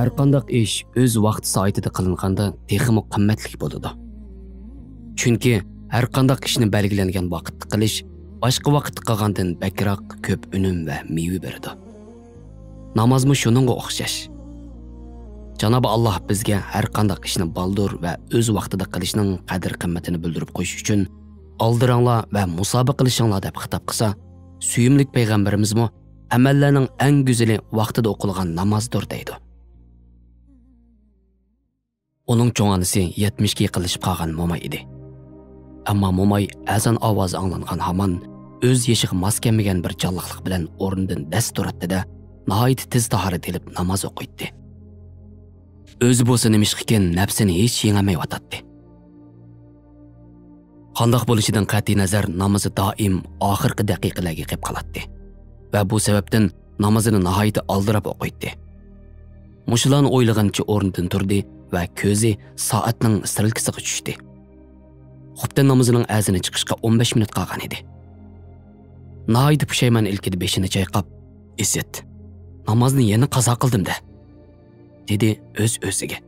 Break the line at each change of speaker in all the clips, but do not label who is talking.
Har qandaq ish o'z vaqt soatida qilinganda texmi qimmatli bo'ladi. Chunki har qandaq ishni belgilangan vaqtda qilish boshqa vaqtda qilgandan bakroq ko'p unum va meva beradi. Namozmi shuningga o'xshash. Janob Alloh bizga har qandaq ishni baldur va o'z vaqtida qilishning qadr-qimmatini bildirib qo'yish uchun oldiranglar va musobaqa qilishinglar deb xitob qilsa, suyimlik payg'ambarimizmi amallarning eng go'zali vaqtida o'qilgan namozdir deydi. Onun cho'ng onasi 70 ga yaqinlashib qolgan mo'may edi. Ammo mo'may azon ovozi anglangan hamon o'z yeshiga mos kelmagan bir jonliqlik bilan o'rnidan dast turatdi-da, nihoyat tez tahorat qilib namoz o'qiydi. O'zi bo'lsa nimish ekan nafsini hech yengolmay yotadi. Qandoq bo'lishidan qat'iy nazar namozi doim oxirgi daqiqalarga qolib qoladi va bu sababdan namozini nihoyat oldirab o'qiydi. Mushularni o'ylagancha o'rnidan turdi va ko'zi soatning strilkasiga tushdi. Xubdan namozining azini chiqishga 15 minut qolgan edi. Nihoyat pushaymon ilkida beshini chayqab, "Izzat, namozni yana qazo qildim-da", dedi o'z-o'ziga.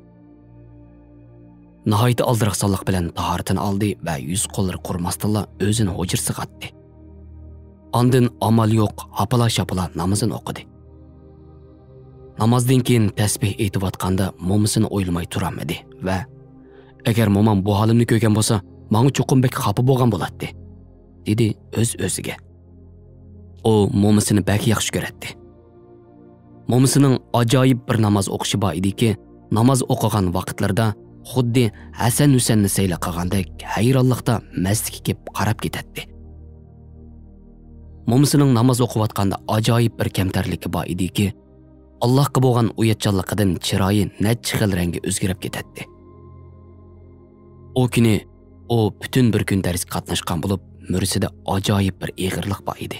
Nihoyat aldiraqsonlik bilan tahoratini oldi va yuz qo'llari qurmasdilla o'zini hujrasiga atdi. Ondan amal yo'q, hapala-shapala namozini o'qidi. Namozdan keyin tasbih aytayotganda mo'misini o'ylamay turolmadi va agar mo'mam bu holimni ko'rgan bo'lsa, menga cho'qinbek xafa bo'lgan bo'ladi, dedi o'z-o'ziga. O mo'misini bak yaxshi ko'radi. Mo'misining ajoyib bir namoz o'qishi bor ediki, namoz o'qigan vaqtlarda xuddi Hasan Husanni sayla qilgandek hayronlikda masjidga kelib qarab ketadi. Mo'misining namoz o'qiyotganda ajoyib bir kamtarligi bor ediki, Allohga bo'lgan uyatchanligidan chiroyi necha xil rangga o'zgarib ketadi. O kuni o butun bir kun darsga qatnashgan bo'lib, mursida ajoyib bir ig'irlik bor edi.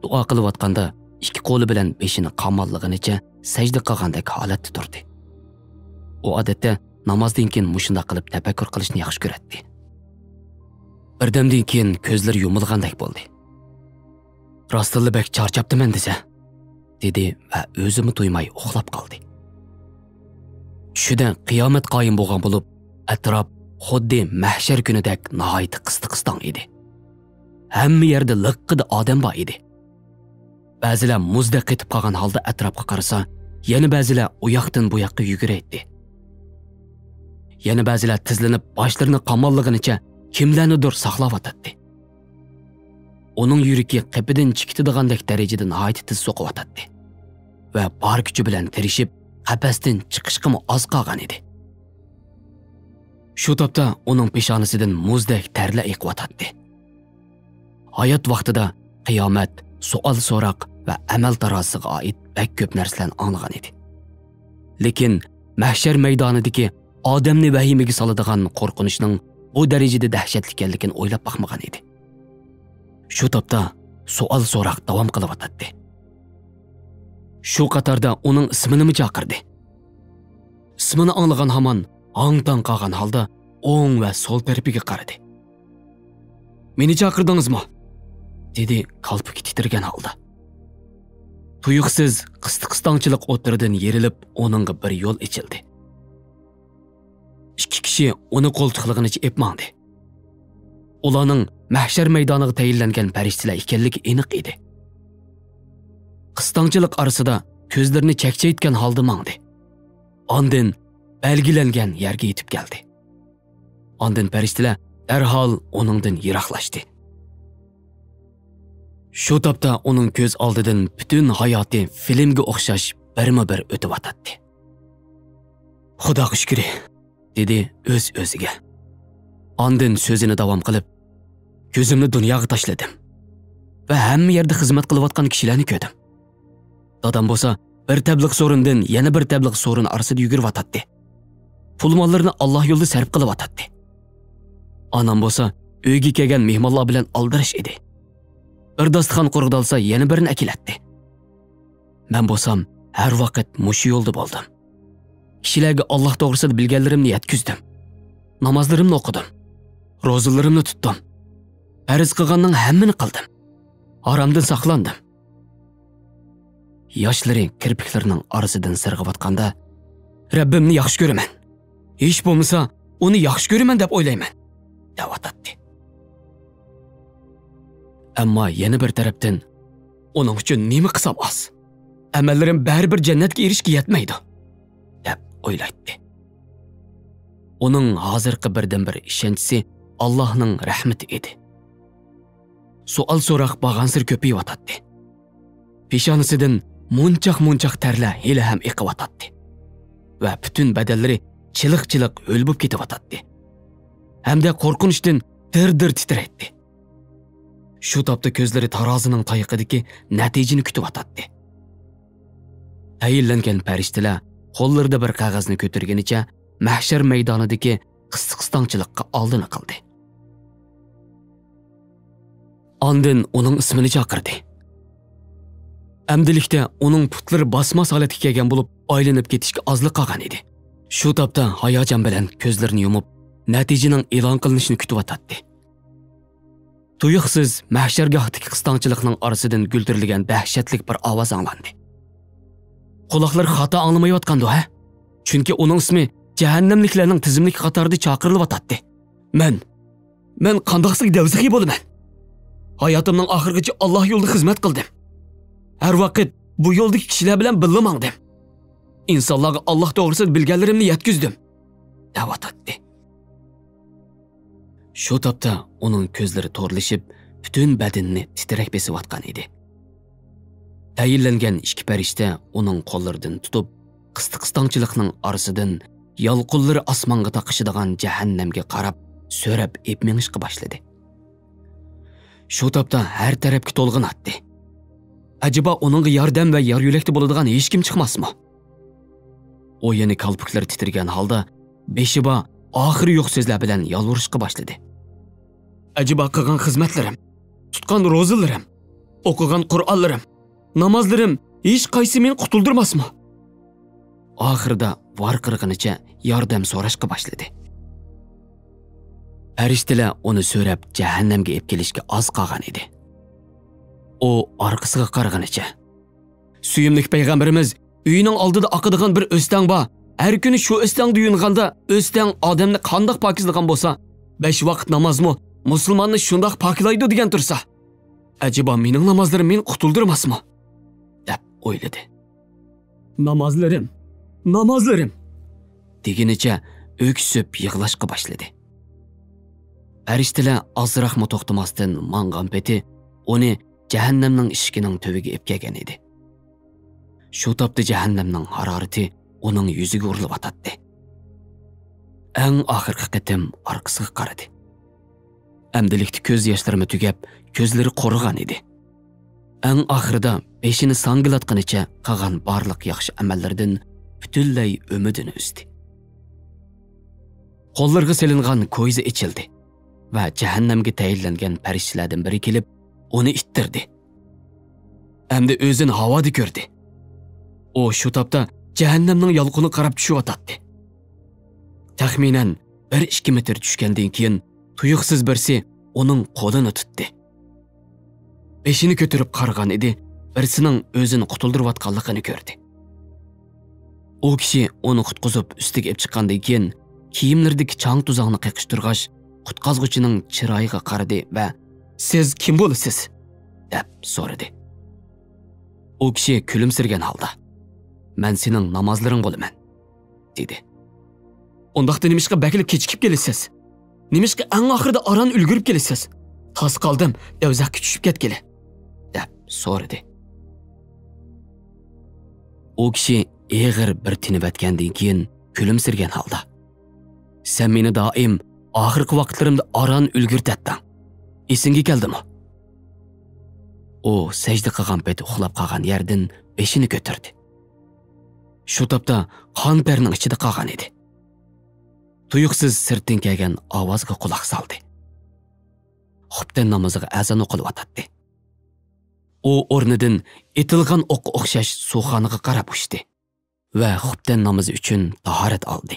Duo qilayotganda ikki qo'li bilan beshini qamallig'icha sajda qilgandek holatda turdi. O odatda namozdan keyin mushunda qilib tafakkur qilishni yaxshi ko'radi. Birdamdan keyin ko'zlari yumilgandek bo'ldi. "Rostilla bek charchabdiman desa", dedi va o'zini to'ymay uxlab qoldi. Tushida qiyomat qoyim bo'lgan bo'lib, atrof xuddi mahshar kunidek nihoyat qisdi-qiston edi. Hamma yerda liqqida odam bor edi. Ba'zilar muzda qetib qolgan holda atrofga qarasa, yana ba'zilar u yoqdan bu yoqqa yuguraydi. Yana ba'zilar tizlanib boshlarini qamonlig'icha kimlarnidir saqlab o'tadi. Onun yuragi qipidan chiqadigandak darajada nihoyat tez so'qib o'tadi va bor kuchi bilan tirishib qafasdan chiqishga oz qolgan edi. Shu topda uning peshonasidan muzdek tarlar eqib o'tadi. Hayot vaqtida qiyomat, savol so'roq va amal tarosiga oid bak ko'p narsalarni anglagan edi. Lekin mahshar maydonidagi odamni vahimaga soladigan qo'rqinishning bu darajada dahshatli ekanligini o'ylab baxmagan edi. Shu topda savol so'roq davom qilib o'tadi. Shu qatorda uning ismini chaqirdi. Ismini anglagan hamon ongdan qolgan holda o'ng va so'l tarafiga qaradi. "Meni chaqirdingizmi?" dedi qalbaki titirgan holda. Tuyuqsiz qisti-qistonchilik o'tiridan yerilib, onunga bir yo'l ochildi. Ikki kishi uni qo'ltiqlig'icha epmandi. Ularning mahshar maydoniga tayinlangan farishtalar ekanligi aniq edi. Qistonchilik orasida ko'zlarini chakchaytgan holda mangdi. Ondan belgilangan yerga yetib keldi. Ondan farishtalar darhol uningdan yiroqlashdi. Shu topda uning ko'z oldidan butun hayoti filmga o'xshash birma-bir o'tib o'tadi. "Xudoga shukr", dedi o'z-o'ziga. Ondan so'zini davom qilib, "Ko'zimni dunyoga tashladim va hamma yerda xizmat qilayotgan kishilarni ko'rdim. Dadam bo'lsa, bir tabliq so'rindan yana bir tabliq so'rin orasida yugurib o'tadi. Pul-mollarni Alloh yo'lida sarf qilib o'tadi. Onam bo'lsa, uyga kelgan mehmonlar bilan aldirish edi. Bir dasturxon qurg'dalsa yana birini akilatdi. Men bo'lsam, har vaqt mushu yo'lda bo'ldim. Kishilarga Alloh to'g'risida bilganlarimni yetkizdim. Namozlarimni o'qidim. Ro'zalarimni tutdim. Farz qilganning hammani qildim. Haromdan saqlandim. yoshlari kirpiklarining orasidan sirg'iyotganda Rabbimni yaxshi ko'raman. Hech bo'lmasa, uni yaxshi ko'raman deb o'ylayman, deb atadi. Ammo yana bir tarafdan uning uchun nima qilsam oz? Amallarim baribir jannatga erishga yetmaydi, deb o'ylaydi. Uning hozirgi birdan-bir ishonchisi Allohning rahmati edi. Sual so'roq bag'ansir ko'payib peshonasidan munchoq tarlar hali ham eqiyotdi va butun badallari chiliq-chiliq o'l bo'lib ketayotdi. Hamda qo'rqinchdan dir-dir titraydi. Shu topda ko'zlari tarozining tayiqidagi natijani kutayotdi. Tayinlangan farishtalar qo'llarida bir qog'ozni ko'targanicha mahshar maydonidagi qisqiqstanchilikqa oldini qildi. Ondan uning ismini chaqirdi. Amdilikda uning putlari bosmas holatga kelgan bo'lib, aylanib ketishga ozlik qolgan edi. Shu topda hayajon bilan ko'zlarini yumib, natijaning e'lon qilinishini kutib Tuyuqsiz mahshargohdagi qistonchilikning orasidan guldirilgan dahshatli bir ovoz anglandi. Quloqlar xato anglamayotgandi, ha? Chunki uning ismi jahannamliklarning tizimlik qatorida chaqirilyotdi. Men qandoqsiz davzixiy bo'laman. Hayotimning oxirigacha Alloh yo'lida xizmat qildim. Har vaqt bu yo'ldagi kishilar bilan birga mangdim. İnsanlarga Allah to'g'risida bilganlarimni yetkizdim, deb atadi. Shu topda uning ko'zlari to'rlashib, butun badanini titrak besayotgan edi. Tayinlangan ikki farishta uning qo'llaridan tutib, qisqiqstanchilikning orasidan yolqinlari osmonga taqishadigan jahannamga qarab, so'rab epmengishga boshladi. Shu topda har tarafga to'lg'in atdi. Acaba onunga yordam va yor yo'lakda bo'ladigan hech kim chiqmasmi? O yana kalpuklari titirgan holda beshiba oxiri yo'q so'zlar bilan yolvorishga boshladi. Acaba qilgan xizmatlarim, tutgan ro'zalarim, o'qigan Qur'onlarim, namozlarim hech qaysi meni qutuldirmasmi? Oxirida varqirg'inicha yordam so'rashga boshladi. Farishtalar uni so'rab jahannamga olib kelishga oz qolgan edi. O orqasiga qaraganicha, suyimlik payg'ambarimiz uyining oldida oqadigan bir o'stang bor. Har kuni shu o'stangda yuyinganda o'stang odamni qandoq pokizlagan bo'lsa, 5 vaqt namozmi musulmonni shundoq poklaydi degan tursa, acaba mening namozlarim meni qutuldirmasmi? deb o'yladi. Namozlarim deginicha o'ksib yig'lashga boshladi. Farishtalar ozroq to'xtamasdan mangan peti uni jahannamning ishikining tuviga olib kelgan edi. Shu topda jahannamning harorati uning yuziga urilib atadi. Eng oxirgi qitim orqasiga qaradi. Amdilikda ko'z yoshlarini tugab, ko'zlari qurigan edi. Eng oxirida beshini sangilatganicha qilgan barliq yaxshi amallardan butunlay umidini uzdi. Qo'llarga selingan ko'zi ichildi va jahannamga tayinlangan farishtalardan biri kelib, uni ittirdi. Hamda o'zini havoda ko'rdi. O shu topda jahannamning yolqini qarab tushyotdi. Taxminan 1-2 metr tushgandan keyin tuyuqsiz birsi uning qo'lini tutdi. Beshini ko'tarib qargan edi, birsining o'zini qutuldirayotganligini ko'rdi. O kishi uni qutqizib ustiga olib chiqqandan keyin kiyimlardagi chang tuzog'ni qiqishtirg'ach, qutqazg'uchining chiroyiga qaradi va "Siz kim bo'lasiz?" deb so'radi. O kishi kulimsirgan holda "Men sening namozlaring bo'laman" dedi. "Undaqda nimishqa bakilib kechikib kelasiz? Nimishqa eng oxirida oran ulgurib kelasiz? Tos qoldim, davzaqqa tushib ketgili" deb so'radi. O kishi eg'ir bir tinib atgandan keyin kulimsirgan holda "Sen meni doim oxirgi vaqtlarimda oran ulgurtatding. Esingga keldimi?" O sajda qilgan payt uxlab qolgan yerdan beshini ko'tardi. Shu topda qon terning ichida qolgan edi. Tuyuqsiz sirtdan kelgan ovozga quloq soldi. Xubdan namoziga azon o'qilyotdi. O o'rnidan etilgan o'qqa o'xshash suvxonaga qarab ushdi va xubdan namozi uchun tahorat oldi.